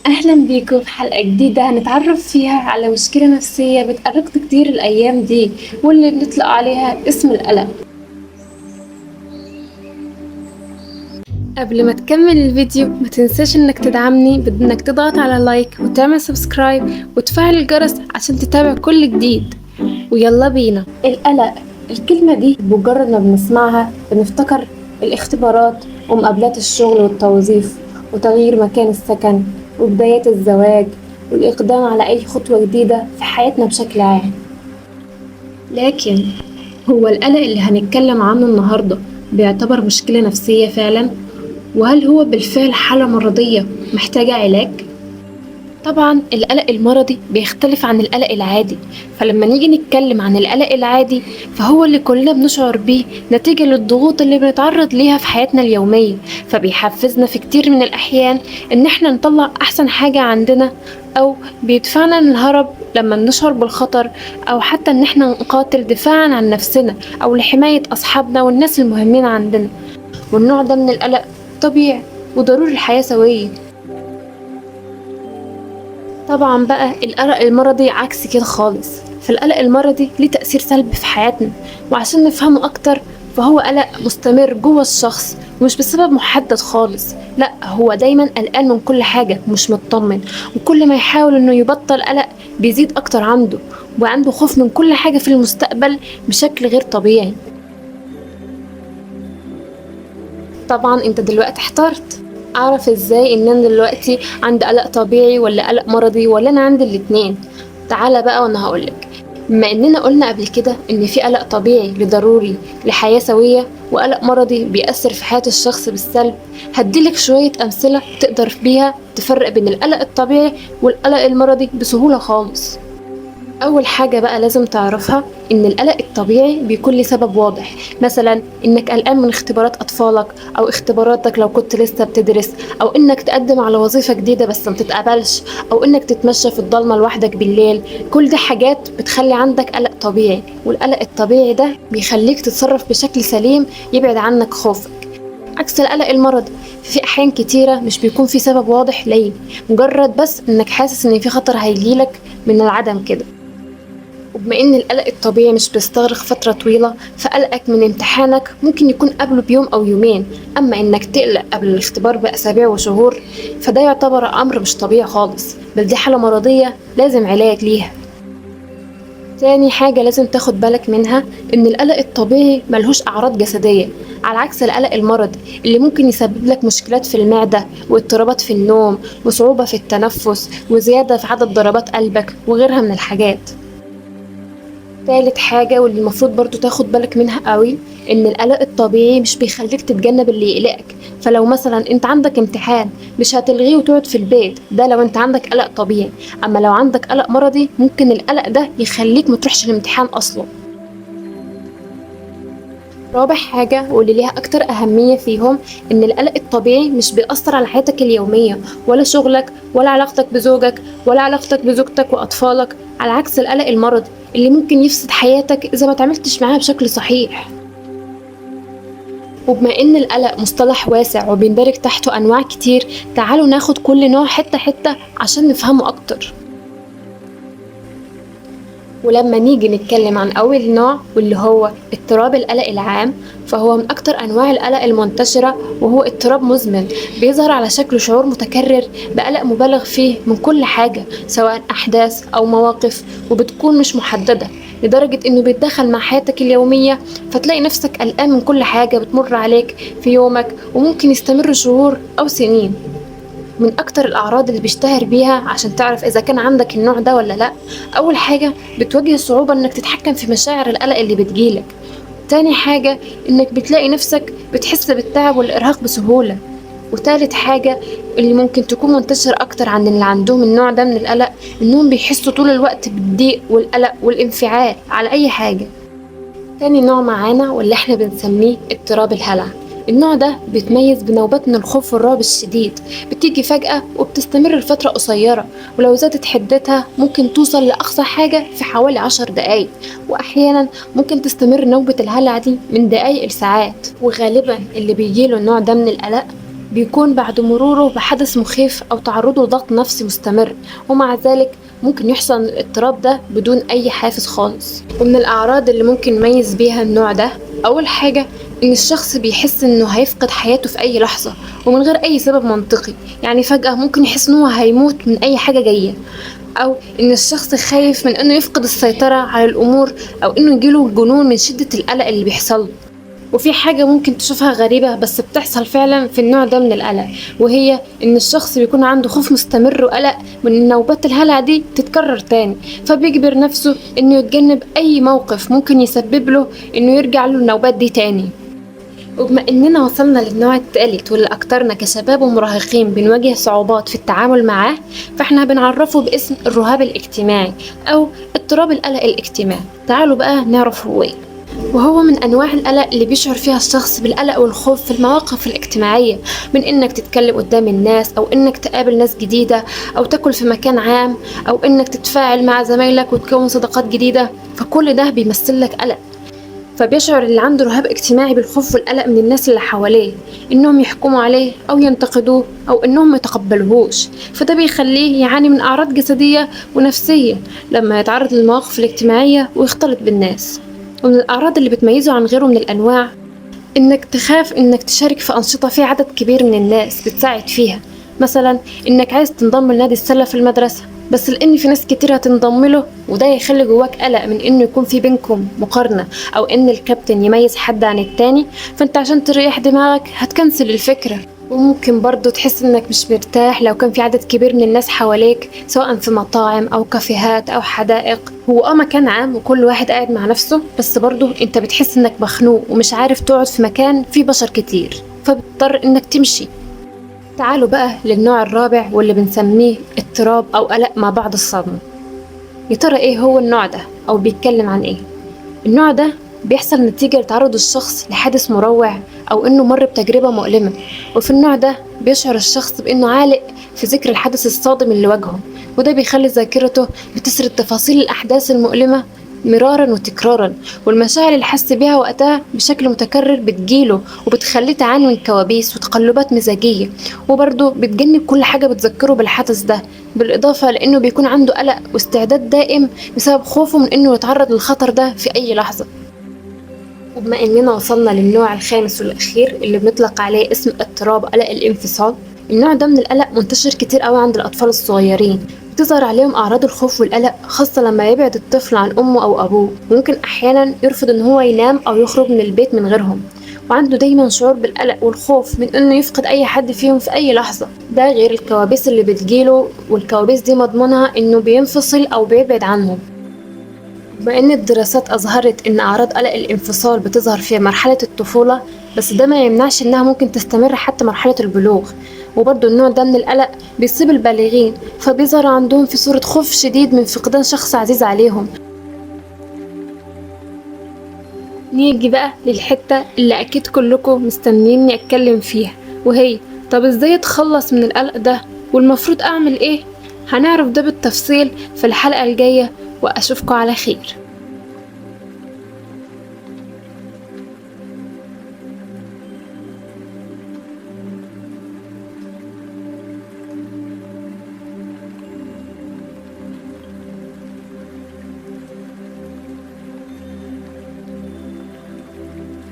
أهلا بيكم في حلقة جديدة هنتعرف فيها على مشكلة نفسية بتقرقنا كتير الأيام دي، واللي بنطلق عليها اسم القلق. قبل ما تكمل الفيديو ما تنساش انك تدعمني بانك تضغط على لايك وتعمل سبسكرايب وتفعل الجرس عشان تتابع كل جديد. ويلا بينا. القلق، الكلمة دي بمجرد ما بنسمعها بنفتكر الاختبارات ومقابلات الشغل والتوظيف وتغيير مكان السكن وبدايات الزواج والإقدام على أي خطوة جديدة في حياتنا بشكل عام. لكن هو القلق اللي هنتكلم عنه النهاردة بيعتبر مشكلة نفسية فعلا؟ وهل هو بالفعل حالة مرضية محتاجة علاج؟ طبعا القلق المرضي بيختلف عن القلق العادي، فلما نيجي نتكلم عن القلق العادي فهو اللي كلنا بنشعر بيه نتيجة للضغوط اللي بنتعرض ليها في حياتنا اليومية، فبيحفزنا في كتير من الأحيان إن احنا نطلع أحسن حاجة عندنا، أو بيدفعنا للهرب لما نشعر بالخطر، أو حتى إن احنا نقاتل دفاعا عن نفسنا أو لحماية أصحابنا والناس المهمين عندنا. والنوع ده من القلق طبيعي وضروري الحياة سوية. طبعا بقى القلق المرضي عكس كده خالص، فالقلق المرضي ليه تأثير سلبي في حياتنا، وعشان نفهمه أكتر فهو قلق مستمر جوه الشخص ومش بسبب محدد خالص، لا هو دايما قلقان من كل حاجة مش مطمن، وكل ما يحاول انه يبطل قلق بيزيد أكتر عنده، وعنده خوف من كل حاجة في المستقبل بشكل غير طبيعي. طبعا انت دلوقتي احترت، اعرف ازاي ان انا دلوقتي عندي قلق طبيعي ولا قلق مرضي ولا انا عندي الاتنين؟ تعالى بقى وانا هقولك. بما اننا قلنا قبل كده ان في قلق طبيعي لضروري لحياة سوية وقلق مرضي بيأثر في حياة الشخص بالسلب، هديلك شوية امثلة تقدر بيها تفرق بين القلق الطبيعي والقلق المرضي بسهولة خالص. أول حاجة بقى لازم تعرفها إن القلق الطبيعي بيكون ليه سبب واضح، مثلا إنك قلقان من اختبارات أطفالك أو اختباراتك لو كنت لسه بتدرس، أو إنك تقدم على وظيفة جديدة بس متتقبلش، أو إنك تتمشى في الضلمة لوحدك بالليل. كل دي حاجات بتخلي عندك قلق طبيعي، والقلق الطبيعي ده بيخليك تتصرف بشكل سليم يبعد عنك خوفك. عكس القلق المرضي، في أحيان كتيرة مش بيكون في سبب واضح ليه، مجرد بس إنك حاسس إن في خطر هيجيلك من العدم كده. وبما إن القلق الطبيعي مش بيستغرق فترة طويلة، فقلقك من امتحانك ممكن يكون قبله بيوم أو يومين، أما إنك تقلق قبل الاختبار بأسابيع وشهور فده يعتبر أمر مش طبيعي خالص، بل دي حالة مرضية لازم علاج ليها. تاني حاجة لازم تاخد بالك منها إن القلق الطبيعي ملهوش أعراض جسدية، على عكس القلق المرضي اللي ممكن يسبب لك مشكلات في المعدة واضطرابات في النوم وصعوبة في التنفس وزيادة في عدد ضربات قلبك وغيرها من الحاجات. تالت حاجة واللي المفروض برضو تاخد بالك منها قوي، ان القلق الطبيعي مش بيخليك تتجنب اللي يقلقك، فلو مثلا انت عندك امتحان مش هتلغيه وتقعد في البيت، ده لو انت عندك قلق طبيعي. اما لو عندك قلق مرضي ممكن القلق ده يخليك متروحش الامتحان اصلا. رابع حاجة واللي ليها أكتر أهمية فيهم إن القلق الطبيعي مش بيأثر على حياتك اليومية ولا شغلك ولا علاقتك بزوجك ولا علاقتك بزوجتك وأطفالك، على عكس القلق المرضي اللي ممكن يفسد حياتك إذا ما تعاملتش معاه بشكل صحيح. وبما إن القلق مصطلح واسع وبيندرج تحته أنواع كتير، تعالوا ناخد كل نوع حتة حتة عشان نفهمه أكتر. ولما نيجي نتكلم عن أول نوع واللي هو اضطراب القلق العام، فهو من أكتر أنواع القلق المنتشرة، وهو اضطراب مزمن بيظهر على شكل شعور متكرر بقلق مبالغ فيه من كل حاجة، سواء أحداث أو مواقف، وبتكون مش محددة لدرجة إنه بيتدخل مع حياتك اليومية، فتلاقي نفسك قلقان من كل حاجة بتمر عليك في يومك، وممكن يستمر شهور أو سنين. من أكتر الأعراض اللي بيشتهر بيها عشان تعرف إذا كان عندك النوع ده ولا لأ، أول حاجة بتواجه صعوبة إنك تتحكم في مشاعر القلق اللي بتجيلك. تاني حاجة إنك بتلاقي نفسك بتحس بالتعب والإرهاق بسهولة. وتالت حاجة اللي ممكن تكون منتشر أكتر عن اللي عندهم النوع ده من القلق، إنهم بيحسوا طول الوقت بالضيق والقلق والانفعال على أي حاجة. تاني نوع معانا واللي احنا بنسميه اضطراب الهلع. النوع ده بيتميز بنوبات من الخوف والرعب الشديد، بتيجي فجأة وبتستمر لفترة قصيرة، ولو زادت حدتها ممكن توصل لأقصى حاجة في حوالي 10 دقايق، وأحيانا ممكن تستمر نوبة الهلع دي من دقايق لساعات. وغالبا اللي بيجيله النوع ده من القلق بيكون بعد مروره بحدث مخيف أو تعرضه لضغط نفسي مستمر، ومع ذلك ممكن يحصل الاضطراب ده بدون أي حافز خالص. ومن الأعراض اللي ممكن نميز بيها النوع ده، أول حاجة إن الشخص بيحس إنه هيفقد حياته في أي لحظة ومن غير أي سبب منطقي، يعني فجأة ممكن يحس إنه هيموت من أي حاجة جاية، أو إن الشخص خايف من إنه يفقد السيطرة على الأمور، أو إنه يجيله جنون من شدة القلق اللي بيحصله. وفي حاجة ممكن تشوفها غريبة بس بتحصل فعلا في النوع ده من القلق، وهي إن الشخص بيكون عنده خوف مستمر وقلق من إن نوبات الهلع دي تتكرر تاني، فبيجبر نفسه إنه يتجنب أي موقف ممكن يسبب له إنه يرجع له النوبات دي تاني. وبما إننا وصلنا للنوع الثالث واللي أكترنا كشباب ومراهقين بنواجه صعوبات في التعامل معاه، فإحنا بنعرفه باسم الرهاب الاجتماعي أو اضطراب القلق الاجتماعي. تعالوا بقى نعرف هو إيه. وهو من أنواع القلق اللي بيشعر فيها الشخص بالقلق والخوف في المواقف الاجتماعية، من إنك تتكلم قدام الناس، أو إنك تقابل ناس جديدة، أو تاكل في مكان عام، أو إنك تتفاعل مع زمايلك وتكون صداقات جديدة، فكل ده بيمثل لك قلق. فبيشعر اللي عنده رهاب اجتماعي بالخوف والقلق من الناس اللي حواليه، إنهم يحكموا عليه أو ينتقدوه أو إنهم ميتقبلوهوش، فده بيخليه يعاني من أعراض جسدية ونفسية لما يتعرض للمواقف الاجتماعية ويختلط بالناس. ومن الأعراض اللي بتميزه عن غيره من الأنواع إنك تخاف إنك تشارك في أنشطة فيها عدد كبير من الناس بتساعد فيها، مثلا إنك عايز تنضم لنادي السلة في المدرسة بس لأن في ناس كتير هتنضم له، وده يخلي جواك قلق من إنه يكون في بينكم مقارنة أو إن الكابتن يميز حد عن التاني، فأنت عشان تريح دماغك هتكنسل الفكرة. وممكن برضو تحس إنك مش مرتاح لو كان في عدد كبير من الناس حواليك، سواء في مطاعم أو كافيهات أو حدائق. هو مكان عام وكل واحد قاعد مع نفسه، بس برضو انت بتحس انك مخنوق ومش عارف تقعد في مكان فيه بشر كتير، فبتضطر انك تمشي. تعالوا بقى للنوع الرابع واللي بنسميه اضطراب أو قلق ما بعد الصدمة. يا ترى ايه هو النوع ده أو بيتكلم عن ايه؟ النوع ده بيحصل نتيجة لتعرض الشخص لحادث مروع أو إنه مر بتجربة مؤلمة، وفي النوع ده بيشعر الشخص بإنه عالق في ذكر الحدث الصادم اللي واجهه، وده بيخلي ذاكرته بتسرد تفاصيل الأحداث المؤلمة مرارا وتكرارا، والمشاعر اللي حس بيها وقتها بشكل متكرر بتجيله وبتخليه تعاني من كوابيس وتقلبات مزاجية، وبرضه بتجنب كل حاجة بتذكره بالحدث ده، بالإضافة لأنه بيكون عنده قلق واستعداد دائم بسبب خوفه من إنه يتعرض للخطر ده في أي لحظة. وبما إننا وصلنا للنوع الخامس والأخير اللي بنطلق عليه اسم اضطراب قلق الانفصال، النوع ده من القلق منتشر كتير قوي عند الأطفال الصغيرين، بتظهر عليهم أعراض الخوف والقلق خاصة لما يبعد الطفل عن أمه أو أبوه، ممكن أحيانا يرفض إن هو ينام أو يخرج من البيت من غيرهم، وعنده دايما شعور بالقلق والخوف من إنه يفقد أي حد فيهم في أي لحظة، ده غير الكوابيس اللي بتجيله، والكوابيس دي مضمونها إنه بينفصل أو بيبعد عنهم. بما إن الدراسات أظهرت إن أعراض قلق الانفصال بتظهر في مرحلة الطفولة، بس ده ما يمنعش إنها ممكن تستمر حتى مرحلة البلوغ. وبرضه النوع ده من القلق بيصيب البالغين، فبيظهر عندهم في صورة خوف شديد من فقدان شخص عزيز عليهم. نيجي بقى للحتة اللي أكيد كلكم مستنيني أتكلم فيها، وهي طب إزاي أتخلص من القلق ده والمفروض أعمل إيه؟ هنعرف ده بالتفصيل في الحلقة الجاية، وأشوفكم على خير.